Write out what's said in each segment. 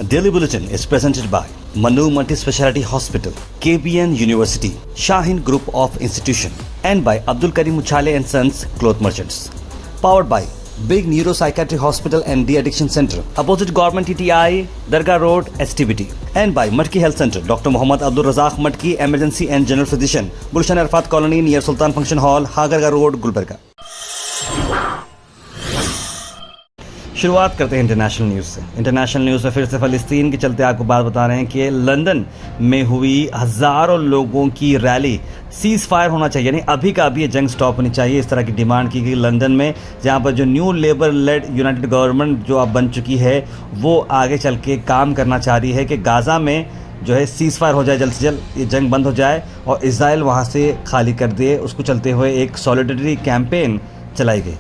Daily Bulletin is presented by Manu Multi-Speciality Hospital, KBN University, Shaheen Group of Institution, and by Abdul Karim Uchale and Sons Cloth Merchants. Powered by Big Neuropsychiatry Hospital and De-Addiction Center, opposite Government TTI, Dargah Road, STBT. And by Matki Health Center, Dr. Muhammad Abdul Razak Matki, Emergency and General Physician, Gulshan Arfat Colony near Sultan Function Hall, Hagarga Road, Gulbarga. शुरुआत करते हैं international news से। International news में फिर से फ़लस्तीन के चलते आपको बात बता रहे हैं कि लंदन में हुई हज़ारों लोगों की रैली, सीज़ फायर होना चाहिए, यानी अभी का अभी ये जंग स्टॉप होनी चाहिए, इस तरह की डिमांड की गई लंदन में, जहां पर जो new labour led united government जो अब बन चुकी है वो आगे चल के काम करना चाह रही है कि गाज़ा में जो है सीज़ फायर हो जाए, जल्द से जल्द ये जंग बंद हो जाए और इज़राइल वहाँ से खाली कर दे। उसको चलते हुए एक सॉलिडरिटी कैंपेन चलाई गई।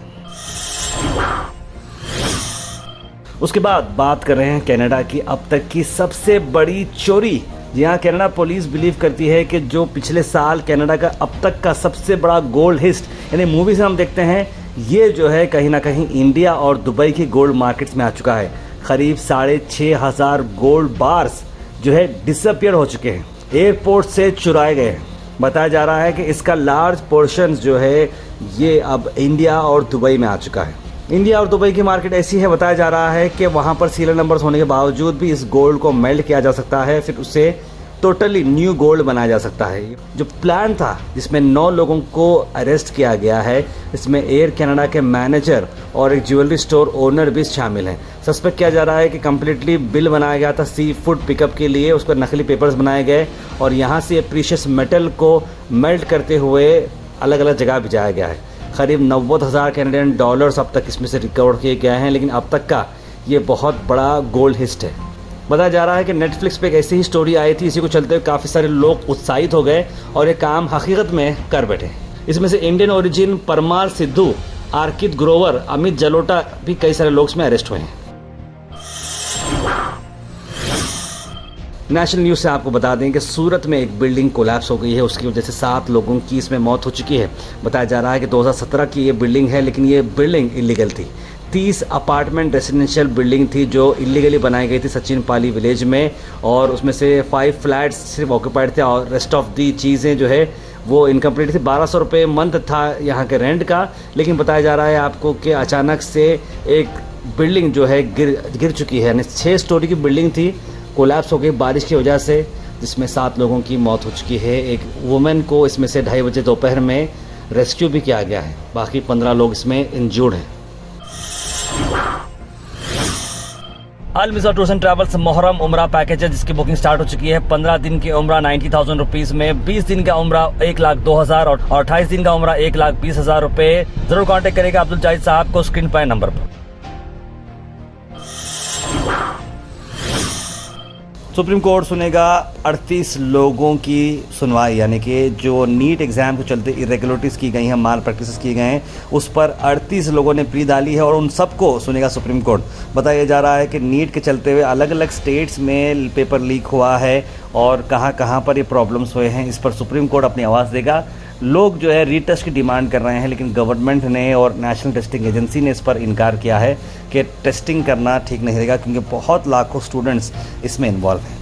उसके बाद बात कर रहे हैं कनाडा की अब तक की सबसे बड़ी चोरी। जी हाँ, कनाडा पुलिस बिलीव करती है कि जो पिछले साल कनाडा का अब तक का सबसे बड़ा गोल्ड हिस्ट, यानी मूवी से हम देखते हैं, ये जो है कहीं ना कहीं इंडिया और दुबई की गोल्ड मार्केट्स में आ चुका है। करीब 6,500 गोल्ड बार्स जो है डिसअपियर हो चुके हैं, एयरपोर्ट से चुराए गए हैं। बताया जा रहा है कि इसका लार्ज पोर्शन जो है ये अब इंडिया और दुबई में आ चुका है। इंडिया और दुबई की मार्केट ऐसी है, बताया जा रहा है कि वहाँ पर सीरियल नंबर्स होने के बावजूद भी इस गोल्ड को मेल्ट किया जा सकता है, फिर उसे टोटली न्यू गोल्ड बनाया जा सकता है। जो प्लान था जिसमें 9 लोगों को अरेस्ट किया गया है, इसमें एयर कनाडा के मैनेजर और एक ज्वेलरी स्टोर ओनर भी शामिल हैं। सस्पेक्ट किया जा रहा है कि कम्प्लीटली बिल बनाया गया था सी फूड पिकअप के लिए, उस पर नकली पेपर्स बनाए गए और यहाँ से प्रीशियस मेटल को मेल्ट करते हुए अलग अलग जगह भिजाया गया है। करीब 90,000 कैनेडियन डॉलर्स अब तक इसमें से रिकवर किए गए हैं, लेकिन अब तक का ये बहुत बड़ा गोल्ड हिस्ट है। बताया जा रहा है कि नेटफ्लिक्स पे एक ऐसी ही स्टोरी आई थी, इसी को चलते हुए काफ़ी सारे लोग उत्साहित हो गए और ये काम हकीकत में कर बैठे। इसमें से इंडियन ओरिजिन परमार सिद्धू, आर्कित ग्रोवर, अमित जलोटा भी कई सारे लोग इसमें अरेस्ट हुए हैं। नेशनल न्यूज़ से आपको बता दें कि सूरत में एक बिल्डिंग कोलैप्स हो गई है, उसकी वजह से 7 लोगों की इसमें मौत हो चुकी है। बताया जा रहा है कि 2017 की ये बिल्डिंग है, लेकिन ये बिल्डिंग इलीगल थी। 30 अपार्टमेंट रेजिडेंशियल बिल्डिंग थी जो इलीगली बनाई गई थी सचिन पाली विलेज में, और उसमें से 5 फ्लैट्स सिर्फ ऑक्यूपाइड थे और रेस्ट ऑफ दी चीज़ें जो है वो इनकम्प्लीट थी। 1200 रुपये मंथ था यहाँ के रेंट का, लेकिन बताया जा रहा है आपको कि अचानक से एक बिल्डिंग जो है गिर चुकी है, यानी 6 स्टोरी की बिल्डिंग थी, कोलैप्स हो गई बारिश की वजह से, जिसमें 7 लोगों की मौत हो चुकी है। एक वुमेन को इसमें से 2:30 बजे दोपहर में रेस्क्यू भी किया गया है, बाकी 15 लोग इसमें इंजर्ड हैं। अल मिज़ा टूर्स एंड ट्रैवल्स मोहर्रम उम्रा पैकेज है जिसकी बुकिंग स्टार्ट हो चुकी है। 15 दिन की उम्रा 90,000 रुपीज़ में, 20 दिन का उम्रा 1,02,000 और 28 दिन का उम्रा 1,20,000 रुपये। जरूर कॉन्टेक्ट करेगा अब्दुल जाहिद साहब को स्क्रीन पर नंबर पर। सुप्रीम कोर्ट सुनेगा 38 लोगों की सुनवाई, यानी कि जो नीट एग्ज़ाम को चलते इरेगुलरिटीज़ की गई हैं, माल प्रैक्टिस किए गए हैं, उस पर 38 लोगों ने प्ली डाली है और उन सबको सुनेगा सुप्रीम कोर्ट। बताया जा रहा है कि नीट के चलते हुए अलग अलग स्टेट्स में पेपर लीक हुआ है और कहां कहां पर ये प्रॉब्लम्स हुए हैं, इस पर सुप्रीम कोर्ट अपनी आवाज़ देगा। लोग जो है रीटेस्ट की डिमांड कर रहे हैं, लेकिन गवर्नमेंट ने और नेशनल टेस्टिंग एजेंसी ने इस पर इनकार किया है कि टेस्टिंग करना ठीक नहीं रहेगा, क्योंकि बहुत लाखों स्टूडेंट्स इसमें इन्वॉल्व हैं।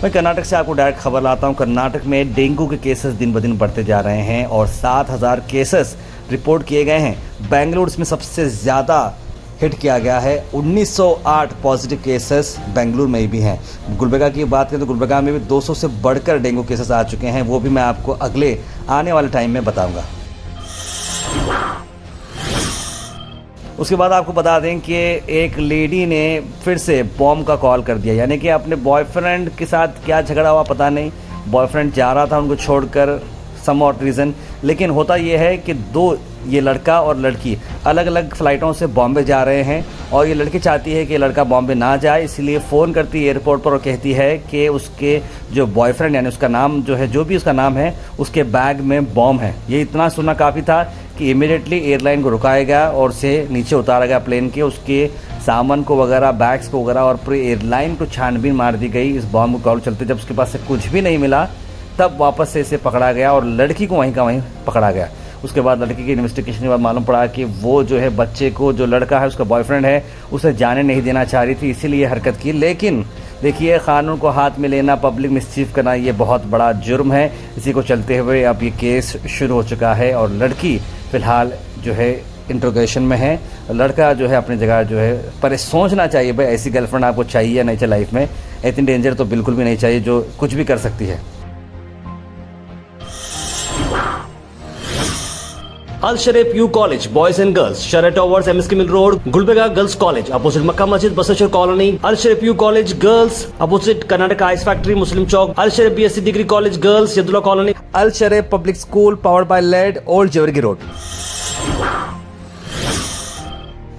मैं कर्नाटक से आपको डायरेक्ट खबर लाता हूं। कर्नाटक में डेंगू के केसेस दिन ब दिन बढ़ते जा रहे हैं और 7,000 केसेस रिपोर्ट किए गए हैं। बेंगलुरु इसमें सबसे ज़्यादा हिट किया गया है, 1908 पॉजिटिव केसेस बेंगलुरु में भी हैं। गुलबर्गा की बात करें तो गुलबर्गा में भी 200 से बढ़कर डेंगू केसेस आ चुके हैं, वो भी मैं आपको अगले आने वाले टाइम में बताऊंगा। उसके बाद आपको बता दें कि एक लेडी ने फिर से बॉम्ब का कॉल कर दिया, यानी कि अपने बॉयफ्रेंड के साथ क्या झगड़ा हुआ पता नहीं, बॉयफ्रेंड जा रहा था उनको छोड़कर सम ऑट रीज़न, लेकिन होता यह है कि ये लड़का और लड़की अलग अलग फ़्लाइटों से बॉम्बे जा रहे हैं और ये लड़की चाहती है कि लड़का बॉम्बे ना जाए, इसलिए फ़ोन करती है एयरपोर्ट पर और कहती है कि उसके जो बॉयफ्रेंड, यानी उसका नाम जो है, जो भी उसका नाम है, उसके बैग में बॉम्ब है। ये इतना सुनना काफ़ी था कि इमीडिएटली एयरलाइन को रुकाया गया और उसे नीचे उतारा गया प्लेन के, उसके सामान को वगैरह, बैग्स को वगैरह, और पूरी एयरलाइन को छानबीन मार दी गई इस बॉम्ब को कॉल चलते। जब उसके पास से कुछ भी नहीं मिला तब वापस से इसे पकड़ा गया और लड़की को वहीं का वहीं पकड़ा गया। उसके बाद लड़की की इन्वेस्टिगेशन के बाद मालूम पड़ा कि वो जो है बच्चे को, जो लड़का है उसका बॉयफ्रेंड है, उसे जाने नहीं देना चाह रही थी, इसीलिए हरकत की। लेकिन देखिए, कानून को हाथ में लेना, पब्लिक मिसचीफ करना, ये बहुत बड़ा जुर्म है। इसी को चलते हुए अब ये केस शुरू हो चुका है और लड़की फ़िलहाल जो है इंट्रोगेशन में है। लड़का जो है अपनी जगह जो है, पर सोचना चाहिए भाई ऐसी गर्लफ्रेंड आपको चाहिए या नहीं चाहिए लाइफ में। इतनी डेंजर तो बिल्कुल भी नहीं चाहिए जो कुछ भी कर सकती है। Al Sharif U college boys and girls, शरट towers, MSK mill road, Gulbarga girls college opposite Makka Masjid, बसंतर colony. Al Sharif U college girls opposite Karnataka ice factory, Muslim chowk. Al Sharif BSc degree college girls, Yadulla colony. Al Sharif public school powered by लेड, ओल्ड जेवरगी रोड।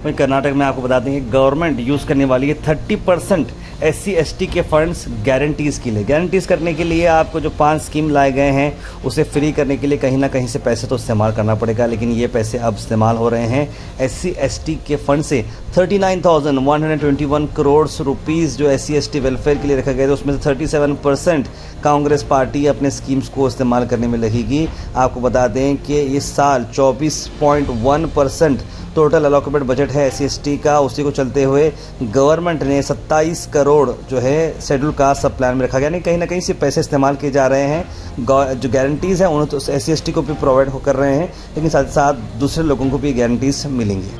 वहीं कर्नाटक में आपको बता दें कि government use करने वाली है 30% SC/ST के फंड्स गारंटीज़ के लिए। गारंटीज़ करने के लिए आपको जो 5 स्कीम लाए गए हैं उसे फ्री करने के लिए कहीं ना कहीं से पैसे तो इस्तेमाल करना पड़ेगा, लेकिन ये पैसे अब इस्तेमाल हो रहे हैं SC/ST के फंड से। 39,121 करोड़ रुपीज़ जो SC/ST वेलफेयर के लिए रखा गया था, उसमें से 37% कांग्रेस पार्टी अपने स्कीम्स को इस्तेमाल करने में लगेगी। आपको बता दें कि इस साल 24.1% टोटल अलॉकेटेड बजट है SC/ST का। उसी को चलते हुए गवर्नमेंट ने 27 करोड़ जो है शेड्यूल कास्ट सब प्लान में रखा गया। नहीं, कहीं ना कहीं से पैसे इस्तेमाल किए जा रहे हैं। जो गारंटीज़ हैं उन्हें तो SC/ST को भी प्रोवाइड कर रहे हैं, लेकिन साथ ही साथ दूसरे लोगों को भी गारंटीज़ मिलेंगी।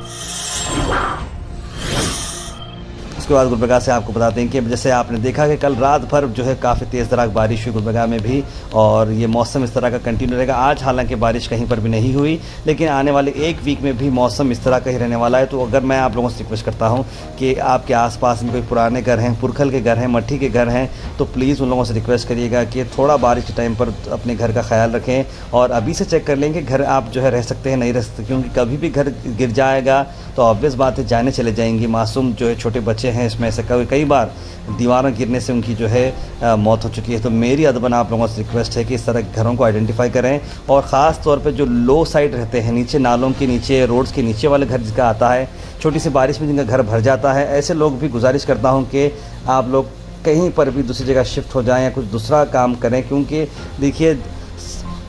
उसके बाद गुलबर्गा से आपको बताते हैं कि जैसे आपने देखा कि कल रात भर जो है काफ़ी तेज़ तरार बारिश हुई गुलबर्गा में भी, और ये मौसम इस तरह का कंटिन्यू रहेगा। आज हालांकि बारिश कहीं पर भी नहीं हुई, लेकिन आने वाले एक वीक में भी मौसम इस तरह का ही रहने वाला है। तो अगर मैं आप लोगों से रिक्वेस्ट करता हूँ कि आपके आसपास में कोई पुराने घर हैं, पुरखल के घर हैं, मट्टी के घर हैं, तो प्लीज़ उन लोगों से रिक्वेस्ट करिएगा कि थोड़ा बारिश के टाइम पर अपने घर का ख्याल रखें और अभी से चेक कर लें कि घर आप जो है रह सकते हैं नहीं रह सकते, क्योंकि कभी भी घर गिर जाएगा तो ऑब्वियस बात है जाने चले जाएंगी। मासूम जो है छोटे बच्चे हैं, इसमें ऐसे कई बार दीवारों गिरने से उनकी जो है मौत हो चुकी है। तो मेरी अदबन आप लोगों से रिक्वेस्ट है कि इस तरह के घरों को आइडेंटिफाई करें, और ख़ास तौर पे जो लो साइड रहते हैं, नीचे नालों के नीचे, रोड्स के नीचे वाले घर जिसका आता है, छोटी सी बारिश में जिनका घर भर जाता है, ऐसे लोग भी गुजारिश करता हूँ कि आप लोग कहीं पर भी दूसरी जगह शिफ्ट हो जाएं या कुछ दूसरा काम करें। क्योंकि देखिए,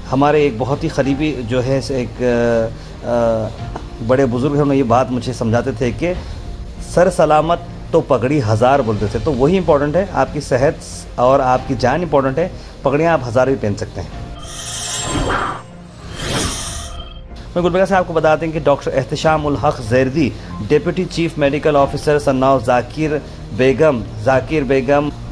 हमारे एक बहुत ही करीबी जो है एक बड़े बुज़ुर्ग हैं, उन्होंने ये बात मुझे समझाते थे कि सर सलामत तो पगड़ी 1000 बोलते थे। तो वही इंपॉर्टेंट है, आपकी सेहत और आपकी जान इंपॉर्टेंट है। पगड़ियाँ आप 1000 भी पहन सकते हैं। मैं गुलबर्गा से आपको बताते हैं कि doctor Ehtesham ul Haq Zairdi, deputy chief medical officer सन्नाव जाकिर बेगम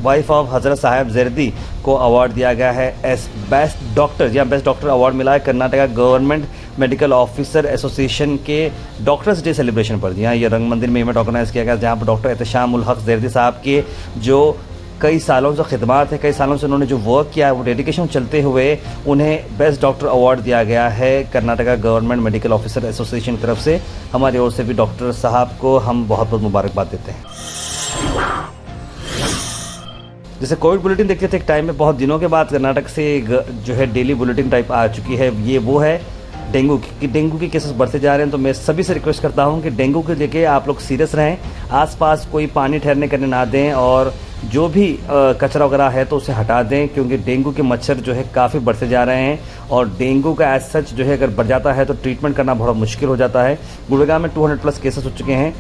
वाइफ ऑफ हज़रत साहब ज़ैरदी को अवार्ड दिया गया है एस बेस्ट डॉक्टर, या बेस्ट डॉक्टर अवार्ड मिला है Karnataka government medical officer association के डॉक्टर्स डे सेलिब्रेशन पर। जी हाँ, ये रंग मंदिर में इवेंट ऑर्गेनाइज किया गया, जहाँ पर डॉक्टर एहतशाम उल हक ज़ैरदी साहब के जो कई सालों से खिदमात है, कई सालों से उन्होंने जो वर्क किया है, वो डेडिकेशन चलते हुए उन्हें बेस्ट डॉक्टर अवार्ड दिया गया है Karnataka government medical officer association की तरफ से। हमारी ओर से भी डॉक्टर साहब को हम बहुत बहुत मुबारकबाद देते हैं। जैसे कोविड बुलेटिन देखते थे एक टाइम में, बहुत दिनों के बाद कर्नाटक से जो है डेली बुलेटिन टाइप आ चुकी है। ये वो है डेंगू की। डेंगू के केसेस बढ़ते जा रहे हैं, तो मैं सभी से रिक्वेस्ट करता हूं कि डेंगू के लेके आप लोग सीरियस रहें। आसपास कोई पानी ठहरने करने ना दें, और जो भी कचरा वगैरह है तो उसे हटा दें, क्योंकि डेंगू के मच्छर जो है काफ़ी बढ़ते जा रहे हैं। और डेंगू का एज सच जो है अगर बढ़ जाता है तो ट्रीटमेंट करना बहुत मुश्किल हो जाता है। गुड़गांव में 200+ केसेस हो चुके हैं।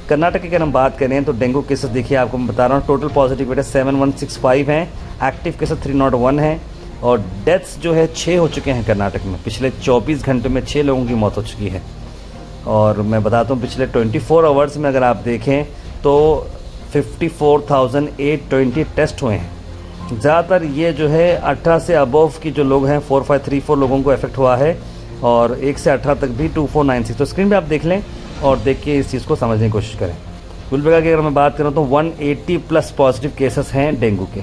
कर्नाटक की अगर हम बात करें तो डेंगू केसेस देखिए, आपको मैं बता रहा हूँ, टोटल पॉजिटिविटी 7165 हैं, एक्टिव केसेस 301 हैं, और डेथ्स जो है 6 हो चुके हैं कर्नाटक में। पिछले 24 घंटे में 6 लोगों की मौत हो चुकी है। और मैं बताता हूँ पिछले 24 आवर्स में अगर आप देखें तो 54,820 टेस्ट हुए हैं। ज़्यादातर ये जो है 18 से अबव की जो लोग हैं, 4534 लोगों को इफेक्ट हुआ है, और 1 से 18 तक भी 2496। तो स्क्रीन पे आप देख लें और देख के इस चीज़ को समझने की कोशिश करें। गुलबर्गा की अगर मैं बात करूँ तो 180+ पॉजिटिव केसेस हैं डेंगू के।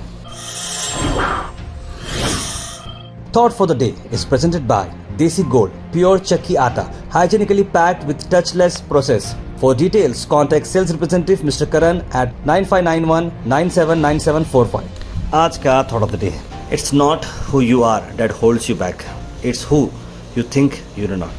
Thought for the day is presented by Desi Gold, pure chakki atta, hygienically packed with touchless process. For details, contact sales representative Mr. Karan at 9591979745. आज का thought of the day, it's not who you are that holds you back, it's who you think you're not.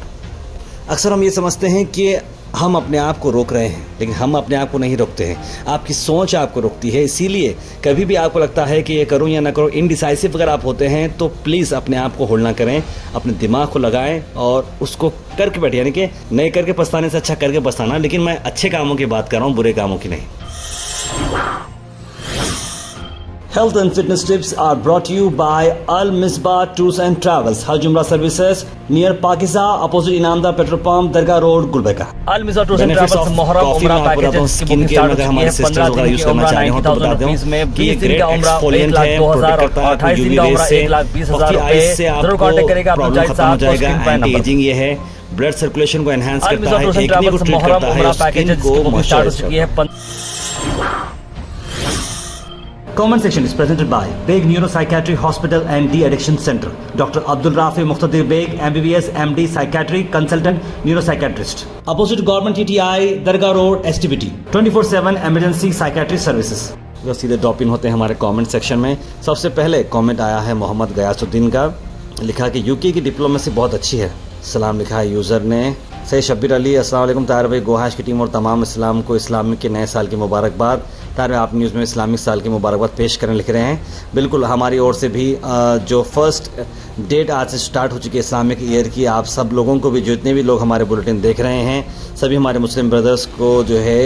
अक्सर हम ये समझते हैं कि हम अपने आप को रोक रहे हैं, लेकिन हम अपने आप को नहीं रोकते हैं। आपकी सोच आपको रोकती है। इसीलिए कभी भी आपको लगता है कि ये करूं या ना करूं, इनडिसाइसिव अगर आप होते हैं तो प्लीज़ अपने आप को होल्ड ना करें, अपने दिमाग को लगाएं और उसको करके बैठे। यानी कि नहीं करके पछताने से अच्छा करके पछताना। लेकिन मैं अच्छे कामों की बात कर रहा हूँ, बुरे कामों की नहीं। Health and fitness tips are brought to you by Al Misbah Tours and Travels, Hajj Umrah Services near Pakiza, opposite Inamda Petrol Pump, Dargah Road, Gulbarga. Al Misbah Tours and Travels Muharram उम्रा packages की booking start हो चुकी है। 15 दिन की उम्रा 90,000 rupees में, 20 दिन का उम्रा 1,02,000 और 28 दिन का उम्रा 1,20,000 रुपए। जरूर कांटेक्ट करेगा अपना जायद साहब को स्क्रीन पर नंबर। एजिंग ये है, ब्लड सर्कुलेशन को एनहांस करता है, एक्ने को ट्रीट मोहर्रम करता उम्रा है, पैकेजेस स्किन की को बुकिंग स्टार्ट हो मॉइस्चराइज चुकी है। Comment section is presented by Beg Neuropsychiatry Hospital and De-Addiction Center. Dr. Abdul Rafi Muqtadir Beg, MBBS, MD, Psychiatry, Consultant, Neuropsychiatrist. Opposite Government TTI, Dargah Road, STBT. 24/7 Emergency Psychiatry Services. जो सीधे drop in होते हैं हमारे comment section में। सबसे पहले comment आया है मोहम्मद गयासुद्दीन का। लिखा कि यूके की डिप्लोमेसी बहुत अच्छी है। सलाम लिखा है यूज़र ने। सैयद शब्बीर अली, अस्सलाम वालेकुम ताहिर भाई, गोहाश की टीम और तमाम इस्लाम को इस्लामिक के नए साल की मुबारकबाद। ताहिर भाई, आप न्यूज़ में इस्लामिक साल की मुबारकबाद पेश करें लिख रहे हैं। बिल्कुल, हमारी ओर से भी जो फर्स्ट डेट आज से स्टार्ट हो चुकी है इस्लामिक ईयर की, आप सब लोगों को भी, जितने भी लोग हमारे बुलेटिन देख रहे हैं, सभी हमारे मुस्लिम ब्रदर्स को जो है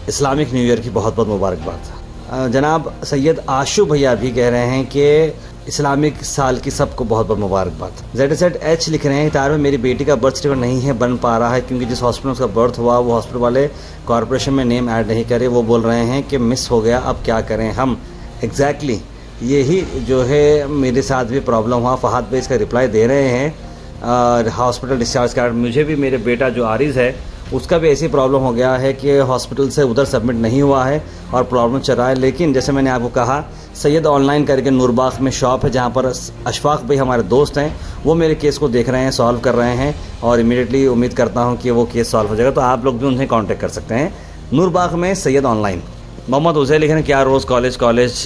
इस्लामिक न्यू ईयर की बहुत बहुत मुबारकबाद। जनाब सैयद आशु भैया भी कह रहे हैं कि इस्लामिक साल की सबको बहुत बहुत मुबारकबाद। ZZ लिख रहे हैं, तार में मेरी बेटी का बर्थ सर्टिफिकेट नहीं है, बन पा रहा है क्योंकि जिस हॉस्पिटल में उसका बर्थ हुआ वो हॉस्पिटल वाले कॉरपोरेशन में नेम ऐड नहीं करे। वो बोल रहे हैं कि मिस हो गया, अब क्या करें हम। एग्जैक्टली यही जो है मेरे साथ भी प्रॉब्लम हुआ। फ़हाद भाई इसका रिप्लाई दे रहे हैं। हॉस्पिटल डिस्चार्ज कार्ड मुझे भी, मेरे बेटा जो आरिज़ है उसका भी ऐसी प्रॉब्लम हो गया है कि हॉस्पिटल से उधर सबमिट नहीं हुआ है और प्रॉब्लम चल रहा है। लेकिन जैसे मैंने आपको कहा, सैयद ऑनलाइन करके नूरबाग में शॉप है जहाँ पर अशफाक भाई हमारे दोस्त हैं, वो मेरे केस को देख रहे हैं, सॉल्व कर रहे हैं और इमीडिएटली उम्मीद करता हूँ कि वो केस सॉल्व हो जाएगा। तो आप लोग भी उन्हें कांटेक्ट कर सकते हैं नूरबाग में सैयद ऑनलाइन। मोहम्मद उजैर लिख रहे हैं, क्या रोज़ कॉलेज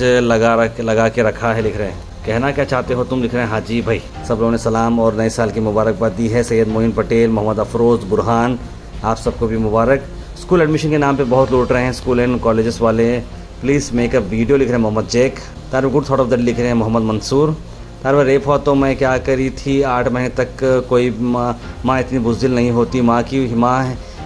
लगा के रखा है लिख रहे हैं। कहना क्या चाहते हो तुम लिख रहे हैं हाजी भाई। सब लोगों ने सलाम और नए साल की मुबारकबाद दी है। सैयद मोइन पटेल, मोहम्मद अफरोज़, बुरहान, आप सबको भी मुबारक। स्कूल एडमिशन के नाम पे बहुत लूट रहे हैं स्कूल एंड कॉलेजेस वाले, प्लीज़ मेक अ वीडियो लिख रहे हैं मोहम्मद जैक। तार गुड थॉट ऑफ द लिख रहे हैं मोहम्मद मंसूर। तार में रेप हुआ तो मैं क्या करी थी, 8 महीने तक कोई माँ इतनी बुज़दिल नहीं होती, माँ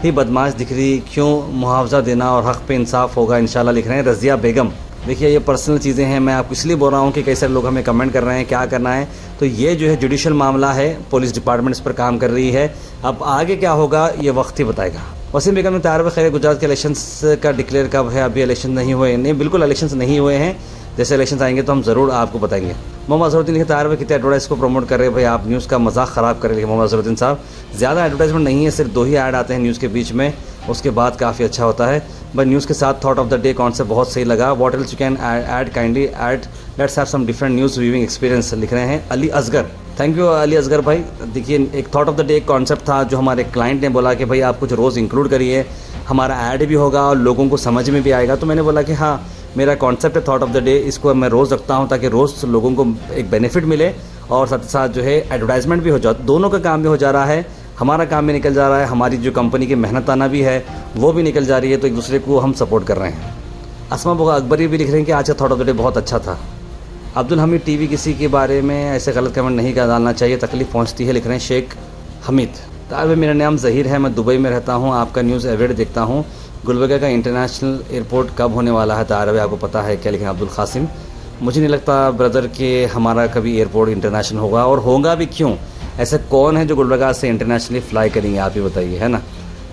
ही बदमाश दिख रही, क्यों मुआवजा देना और हक़ पे इंसाफ होगा इंशाल्लाह लिख रहे हैं रज़िया बेगम। देखिए ये पर्सनल चीज़ें हैं, मैं आपको इसलिए बोल रहा हूँ कि कई सारे लोग हमें कमेंट कर रहे हैं क्या करना है। तो ये जो है जुडिशल मामला है, पुलिस डिपार्टमेंट इस पर काम कर रही है। अब आगे क्या होगा ये वक्त ही बताएगा। वसीम बेगम ने तार खैर गुजरात के इलेक्शंस का डिक्लेयर कब है, अभी इलेक्शन नहीं हुए। नहीं, बिल्कुल इलेक्शंस नहीं हुए हैं, जैसे इलेक्शंस आएंगे तो हम ज़रूर आपको बताएंगे। मोहम्मद अजहरुद्दीन लिखे, तार कितने एडवर्टाइज को प्रमोट कर रहे हैं भाई, आप न्यूज़ का मजाक ख़राब कर रहे हैं। मोहम्मद अजहरुद्दीन साहब, ज़्यादा एडवर्टाइजमेंट नहीं है, सिर्फ 2 ही ऐड आते हैं न्यूज़ के बीच में, उसके बाद काफ़ी अच्छा होता है। बट न्यूज़ के साथ thought of the day concept बहुत सही लगा। What else you can add kindly add, let's have some different news viewing experience लिख रहे हैं अली असगर। थैंक यू अली असगर भाई। देखिए एक thought of the day concept था जो हमारे क्लाइंट ने बोला कि भाई आप कुछ रोज़ इंक्लूड करिए, हमारा ऐड भी होगा और लोगों को समझ में भी आएगा। तो मैंने बोला कि हाँ, मेरा कॉन्सेप्ट है थॉट ऑफ द डे, इसको मैं रोज़ रखता हूँ ताकि रोज़ लोगों को एक बेनिफिट मिले और साथ ही साथ जो है एडवर्टाइजमेंट भी हो जाए, दोनों का काम भी हो जा रहा है, हमारा काम भी निकल जा रहा है, हमारी जो कंपनी की मेहनताना भी है वो भी निकल जा रही है। तो एक दूसरे को हम सपोर्ट कर रहे हैं। असमा बोगा अकबरी भी लिख रहे हैं कि आज का थॉट ऑफ द डे बहुत अच्छा था। अब्दुल हमीद टीवी, किसी के बारे में ऐसे गलत कमेंट नहीं डालना चाहिए, तकलीफ़ पहुँचती है लिख रहे हैं शेख हमीद। ताब मेरा नाम ज़हीर है, मैं दुबई में रहता हूँ, आपका न्यूज़ एवरीडे देखता हूँ। गुलबर्गा का इंटरनेशनल एयरपोर्ट कब होने वाला है तारवे, आपको पता है क्या? लिखें अब्दुल कासिम। मुझे नहीं लगता ब्रदर कि हमारा कभी एयरपोर्ट इंटरनेशनल होगा, और होगा भी क्यों? ऐसे कौन है जो गुलबर्गा से इंटरनेशनली फ़्लाई करेंगे, आप ही बताइए, है ना।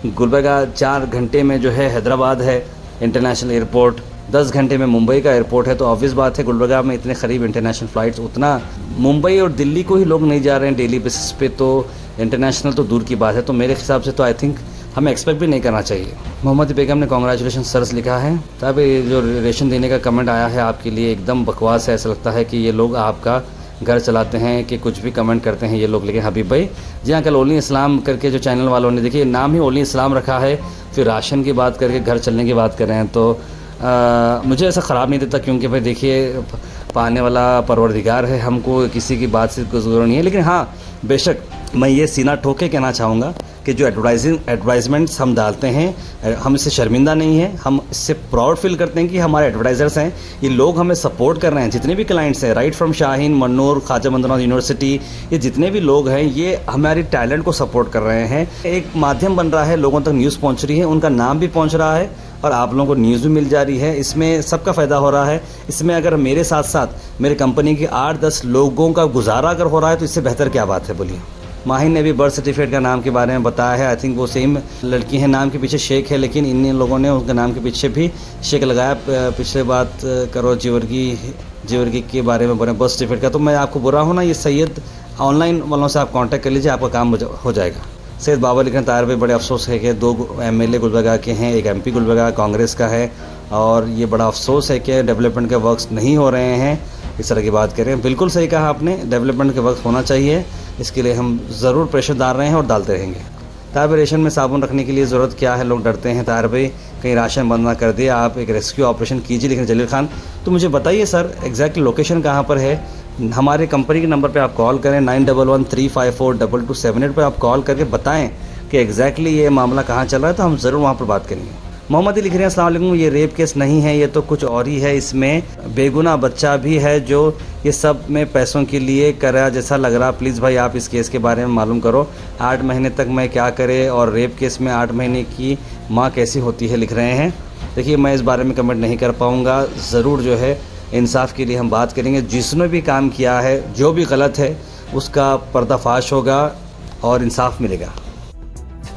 गुलबर्गा 4 घंटे में जो है हैदराबाद है इंटरनेशनल एयरपोर्ट, 10 घंटे में मुंबई का एयरपोर्ट है। तो ऑब्वियस बात है गुलबर्गा में इतने करीब इंटरनेशनल फ़्लाइट्स, उतना मुंबई और दिल्ली को ही लोग नहीं जा रहे हैं डेली बेसिस पे, तो इंटरनेशनल तो दूर की बात है। तो मेरे हिसाब से तो आई थिंक हमें एक्सपेक्ट भी नहीं करना चाहिए। मोहम्मद बेगम ने कॉन्ग्रेचुलेशन सर्स लिखा है। तब जो रेशन देने का कमेंट आया है आपके लिए एकदम बकवास है, ऐसा लगता है कि ये लोग आपका घर चलाते हैं कि कुछ भी कमेंट करते हैं ये लोग। लेकिन हबीब भाई जी हाँ, कल ओली इस्लाम करके जो चैनल वालों ने, देखिए नाम ही ओली इस्लाम रखा है, फिर राशन की बात करके घर चलने की बात कर रहे हैं, तो मुझे ऐसा ख़राब नहीं देता, क्योंकि भाई देखिए पाने वाला परवरदिगार है, हमको किसी की बात से कोई ज़रूरत नहीं है। लेकिन हाँ, बेशक मैं ये सीना ठोक के कहना चाहूँगा कि जो एडवर्टाइजमेंट्स हम डालते हैं हम इससे शर्मिंदा नहीं हैं, हम इससे प्राउड फील करते हैं कि हमारे एडवर्टाइज़र्स हैं, ये लोग हमें सपोर्ट कर रहे हैं। जितने भी क्लाइंट्स हैं, राइट फ्रॉम शाहीन, मन्नूर, ख्वाजा बंदरनाथ यूनिवर्सिटी, ये जितने भी लोग हैं ये हमारी टैलेंट को सपोर्ट कर रहे हैं। एक माध्यम बन रहा है, लोगों तक न्यूज़ पहुँच रही है, उनका नाम भी पहुँच रहा है और आप लोगों को न्यूज़ भी मिल जा रही है। इसमें सबका फ़ायदा हो रहा है। इसमें अगर मेरे साथ साथ मेरे कंपनी के 8-10 लोगों का गुजारा अगर हो रहा है तो इससे बेहतर क्या बात है, बोलिए। माहिन ने भी बर्थ सर्टिफिकेट का नाम के बारे में बताया है। आई थिंक वो सेम लड़की है, नाम के पीछे शेख है, लेकिन इन लोगों ने उनके नाम के पीछे भी शेख लगाया। पिछले बात करो जीवर्गी के बारे में बोले बर्थ सर्टिफिकेट का, तो मैं आपको बुरा हूँ ना, ये सैयद ऑनलाइन वालों से आप कांटेक्ट कर लीजिए, आपका काम हो जाएगा। सैयद बाबर लिखन तार भाई, बड़े अफसोस है कि 2 MLA गुलबर्गा के हैं, एक MP गुलबर्गा कांग्रेस का है, और ये बड़ा अफसोस है कि डेवलपमेंट के वर्क्स नहीं हो रहे हैं। इस तरह की बात करें, बिल्कुल सही कहा आपने, डेवलपमेंट के वर्क होना चाहिए, इसके लिए हम ज़रूर प्रेशर डाल रहे हैं और डालते रहेंगे। तार भाई, रेशन में साबुन रखने के लिए ज़रूरत क्या है, लोग डरते हैं। तार भाई, कहीं राशन बंद ना कर दे, आप एक रेस्क्यू ऑपरेशन कीजिए। लेकिन जलील खान, तो मुझे बताइए सर एग्जैक्टली लोकेशन कहाँ पर है। हमारे कंपनी के नंबर पे आप कॉल करें, 9113542278 पर आप कॉल करके बताएं कि एग्जैक्टली ये मामला कहाँ चल रहा है, तो हम ज़रूर वहाँ पर बात करेंगे। मोहम्मद लिख रहे हैं, अस्सलाम वालेकुम, ये रेप केस नहीं है, ये तो कुछ और ही है, इसमें बेगुनाह बच्चा भी है जो ये सब में पैसों के लिए करा जैसा लग रहा। प्लीज़ भाई आप इस केस के बारे में मालूम करो, 8 महीने तक मैं क्या करे, और रेप केस में 8 महीने की माँ कैसी होती है, लिख रहे हैं। देखिए मैं इस बारे में कमेंट नहीं कर पाऊँगा, ज़रूर जो है इंसाफ के लिए हम बात करेंगे। जिसने भी काम किया है, जो भी गलत है, उसका पर्दाफाश होगा और इंसाफ मिलेगा।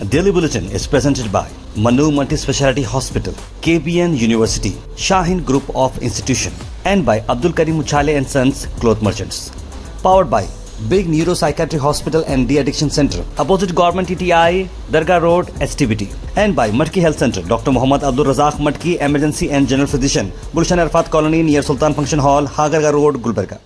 Daily Bulletin is presented by Manu Multi Speciality Hospital, KBN University, Shaheen Group of Institution, and by Abdul Karim Uchale and Sons Cloth Merchants. Powered by Big Neuropsychiatric Hospital and De-Addiction Center, opposite Government TTI, Dargah Road, STBT. And by Matki Health Center, Dr. Muhammad Abdul Razak Matki, Emergency and General Physician, Gulshan Arfat Colony near Sultan Function Hall, Hagarga Road, Gulbarga.